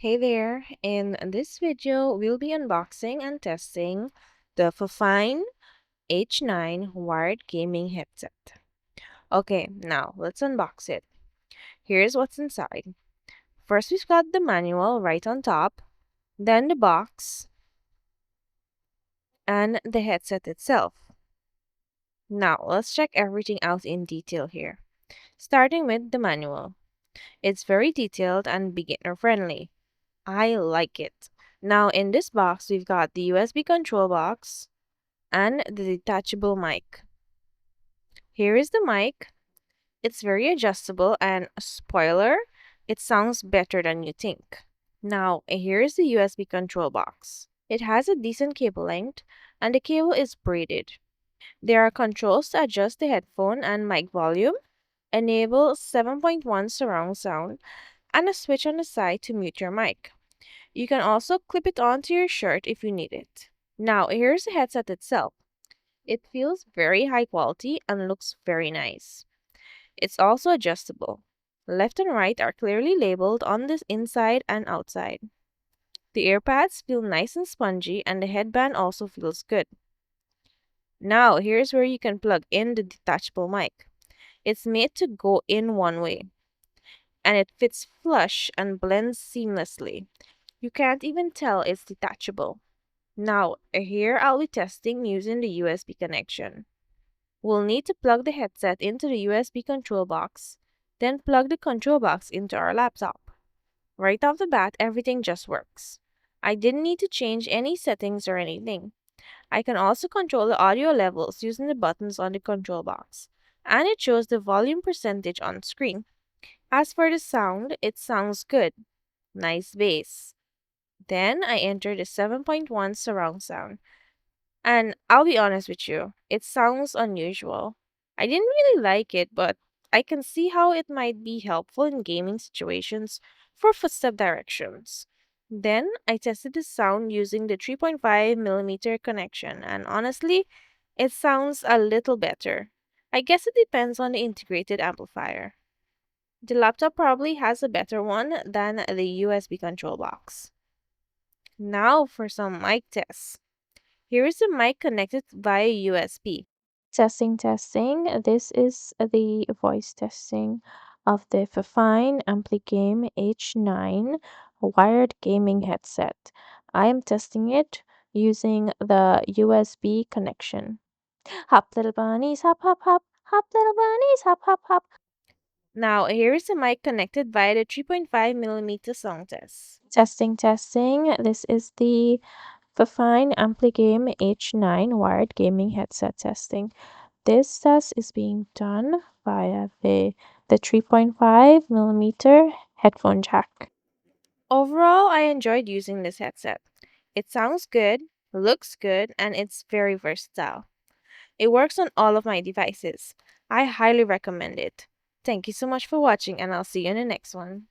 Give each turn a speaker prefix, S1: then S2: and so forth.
S1: Hey there, in this video we'll be unboxing and testing the FIFINE H9 wired gaming headset. Okay, now let's unbox it. Here's what's inside. First we've got the manual right on top, then the box, and the headset itself. Now let's check everything out in detail here. Starting with the manual. It's very detailed and beginner friendly. I like it. Now in this box we've got the USB control box, and the detachable mic. Here is the mic. It's very adjustable and spoiler, it sounds better than you think. Now, here is the USB control box. It has a decent cable length and the cable is braided. There are controls to adjust the headphone and mic volume, enable 7.1 surround sound, and a switch on the side to mute your mic. You can also clip it onto your shirt if you need it. Now, here's the headset itself. It feels very high quality and looks very nice. It's also adjustable. Left and right are clearly labeled on the inside and outside. The earpads feel nice and spongy and the headband also feels good. Now, here's where you can plug in the detachable mic. It's made to go in one way, and it fits flush and blends seamlessly. You can't even tell it's detachable. Now, here I'll be testing using the USB connection. We'll need to plug the headset into the USB control box, then plug the control box into our laptop. Right off the bat, everything just works. I didn't need to change any settings or anything. I can also control the audio levels using the buttons on the control box, and it shows the volume percentage on screen. As for the sound, it sounds good. Nice bass. Then I enter the 7.1 surround sound. And I'll be honest with you, it sounds unusual. I didn't really like it, but I can see how it might be helpful in gaming situations for footstep directions. Then I tested the sound using the 3.5 millimeter connection, and honestly, it sounds a little better. I guess it depends on the integrated amplifier. The laptop probably has a better one than the USB control box. Now for some mic tests. Here is the mic connected via USB. Testing, testing. This is the voice testing of the FIFINE Ampligame H9 wired gaming headset. I am testing it using the USB connection. Hop little bunnies, hop hop hop, hop little bunnies, hop hop hop. Now here is the mic connected via the 3.5 millimeter sound test. Testing, testing. This is the FIFINE Ampligame H9 wired gaming headset testing. This test is being done via the 3.5 millimeter headphone jack. Overall, I enjoyed using this headset. It sounds good, looks good, and it's very versatile. It works on all of my devices. I highly recommend it. Thank you so much for watching, and I'll see you in the next one.